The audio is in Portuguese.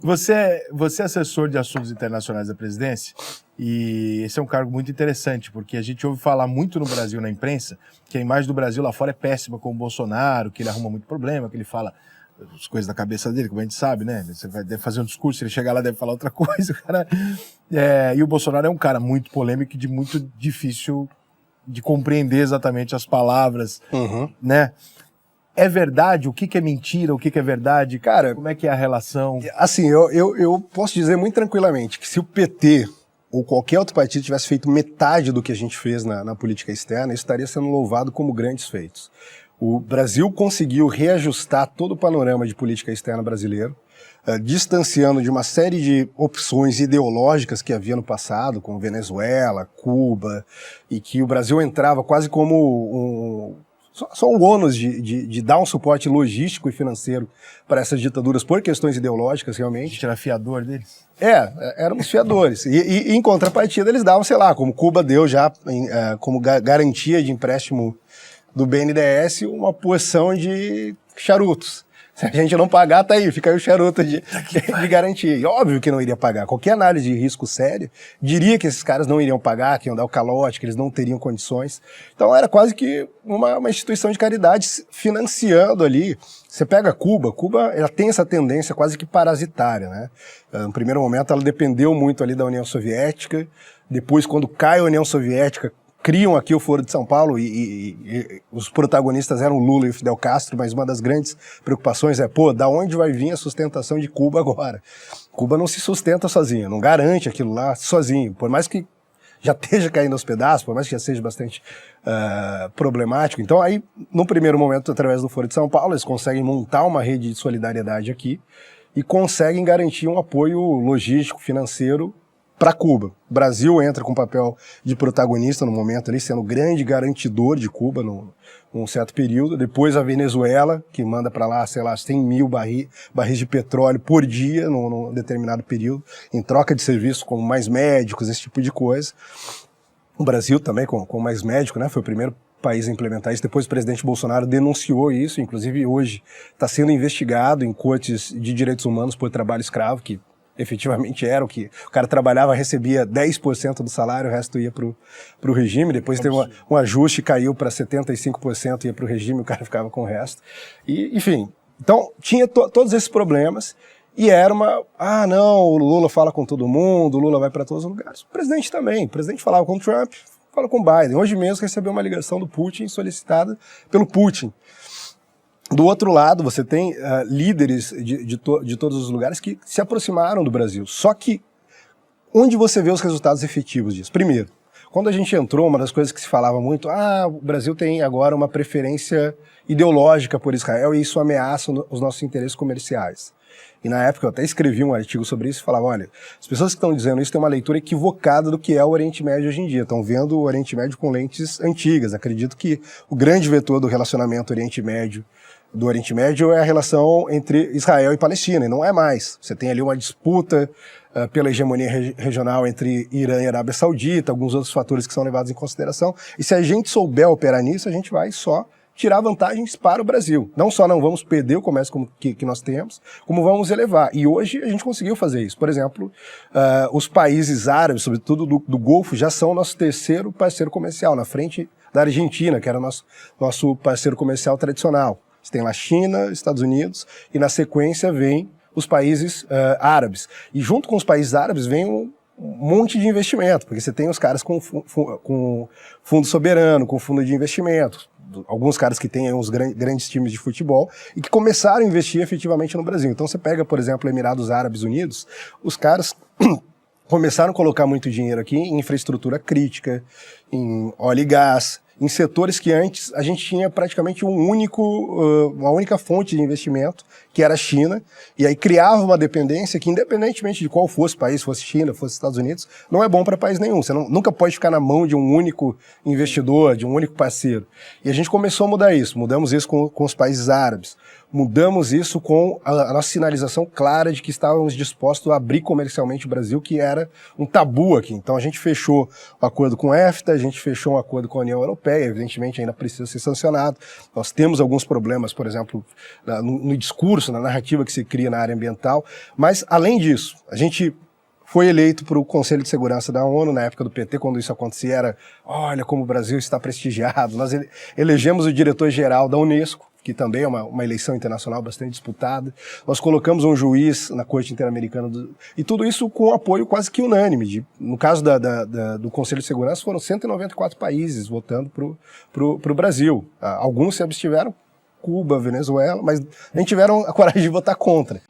Você é assessor de assuntos internacionais da presidência, e esse é um cargo muito interessante, porque a gente ouve falar muito no Brasil, na imprensa, que a imagem do Brasil lá fora é péssima com o Bolsonaro, que ele arruma muito problema, que ele fala as coisas da cabeça dele, como a gente sabe, né? Você deve fazer um discurso, ele chegar lá deve falar outra coisa, cara. E o Bolsonaro é um cara muito polêmico e muito difícil de compreender exatamente as palavras, né? É verdade? O que é mentira? O que é verdade? Cara, como é que é a relação? Assim, eu posso dizer muito tranquilamente que se o PT ou qualquer outro partido tivesse feito metade do que a gente fez na política externa, isso estaria sendo louvado como grandes feitos. O Brasil conseguiu reajustar todo o panorama de política externa brasileiro, distanciando de uma série de opções ideológicas que havia no passado, como Venezuela, Cuba, e que o Brasil entrava quase como só um ônus de dar um suporte logístico e financeiro para essas ditaduras por questões ideológicas, realmente. A gente era fiador deles? Éramos fiadores. E em contrapartida eles davam, sei lá, como Cuba deu já como garantia de empréstimo do BNDES, uma porção de charutos. Se a gente não pagar, tá aí, fica aí o charuto de garantia. E óbvio que não iria pagar. Qualquer análise de risco sério diria que esses caras não iriam pagar, que iam dar o calote, que eles não teriam condições. Então era quase que uma instituição de caridade financiando ali. Você pega Cuba ela tem essa tendência quase que parasitária, né? No primeiro momento ela dependeu muito ali da União Soviética, depois quando cai a União Soviética, criam aqui o Foro de São Paulo e os protagonistas eram o Lula e o Fidel Castro, mas uma das grandes preocupações é, da onde vai vir a sustentação de Cuba agora? Cuba não se sustenta sozinha, não garante aquilo lá sozinho, por mais que já esteja caindo aos pedaços, por mais que já seja bastante problemático. Então aí, no primeiro momento, através do Foro de São Paulo, eles conseguem montar uma rede de solidariedade aqui e conseguem garantir um apoio logístico, financeiro para Cuba. O Brasil entra com papel de protagonista no momento ali, sendo o grande garantidor de Cuba num certo período. Depois a Venezuela, que manda para lá, sei lá, 100 mil barris de petróleo por dia num determinado período, em troca de serviços como mais médicos, esse tipo de coisa. O Brasil também com mais médico, né? Foi o primeiro país a implementar isso. Depois o presidente Bolsonaro denunciou isso, inclusive hoje está sendo investigado em cortes de direitos humanos por trabalho escravo, que efetivamente era o que o cara trabalhava, recebia 10% do salário, o resto ia pro regime, depois teve um ajuste, caiu para 75%, ia pro regime, o cara ficava com o resto. E, enfim, então tinha todos esses problemas e era não, o Lula fala com todo mundo, o Lula vai para todos os lugares. O presidente também, o presidente falava com o Trump, fala com o Biden. Hoje mesmo recebeu uma ligação do Putin solicitada pelo Putin. Do outro lado, você tem líderes de todos os lugares que se aproximaram do Brasil. Só que, onde você vê os resultados efetivos disso? Primeiro, quando a gente entrou, uma das coisas que se falava muito, o Brasil tem agora uma preferência ideológica por Israel e isso ameaça os nossos interesses comerciais. E na época eu até escrevi um artigo sobre isso e falava, olha, as pessoas que estão dizendo isso têm uma leitura equivocada do que é o Oriente Médio hoje em dia. Estão vendo o Oriente Médio com lentes antigas. Acredito que o grande vetor do relacionamento do Oriente Médio é a relação entre Israel e Palestina, e não é mais. Você tem ali uma disputa pela hegemonia regional entre Irã e Arábia Saudita, alguns outros fatores que são levados em consideração, e se a gente souber operar nisso, a gente vai só tirar vantagens para o Brasil. Não só não vamos perder o comércio que nós temos, como vamos elevar. E hoje a gente conseguiu fazer isso. Por exemplo, os países árabes, sobretudo do Golfo, já são o nosso terceiro parceiro comercial, na frente da Argentina, que era o nosso parceiro comercial tradicional. Você tem lá China, Estados Unidos, e na sequência vem os países árabes. E junto com os países árabes vem um monte de investimento, porque você tem os caras com fundo soberano, com fundo de investimento, alguns caras que têm uns grandes times de futebol e que começaram a investir efetivamente no Brasil. Então você pega, por exemplo, Emirados Árabes Unidos, os caras começaram a colocar muito dinheiro aqui em infraestrutura crítica, em óleo e gás, em setores que antes a gente tinha praticamente uma única fonte de investimento, que era a China, e aí criava uma dependência que, independentemente de qual fosse o país, fosse China, fosse Estados Unidos, não é bom para país nenhum. Você nunca pode ficar na mão de um único investidor, de um único parceiro. E a gente começou a mudar isso, mudamos isso com os países árabes. mudamos isso com a nossa sinalização clara de que estávamos dispostos a abrir comercialmente o Brasil, que era um tabu aqui. Então a gente fechou o acordo com a EFTA, a gente fechou um acordo com a União Europeia, evidentemente ainda precisa ser sancionado. Nós temos alguns problemas, por exemplo, no discurso, na narrativa que se cria na área ambiental, mas além disso, a gente foi eleito para o Conselho de Segurança da ONU, na época do PT, quando isso acontecia, era, olha como o Brasil está prestigiado. Nós elegemos o diretor-geral da Unesco, que também é uma eleição internacional bastante disputada. Nós colocamos um juiz na Corte Interamericana, e tudo isso com apoio quase que unânime. No caso do Conselho de Segurança, foram 194 países votando para o Brasil. Alguns se abstiveram, Cuba, Venezuela, mas nem tiveram a coragem de votar contra.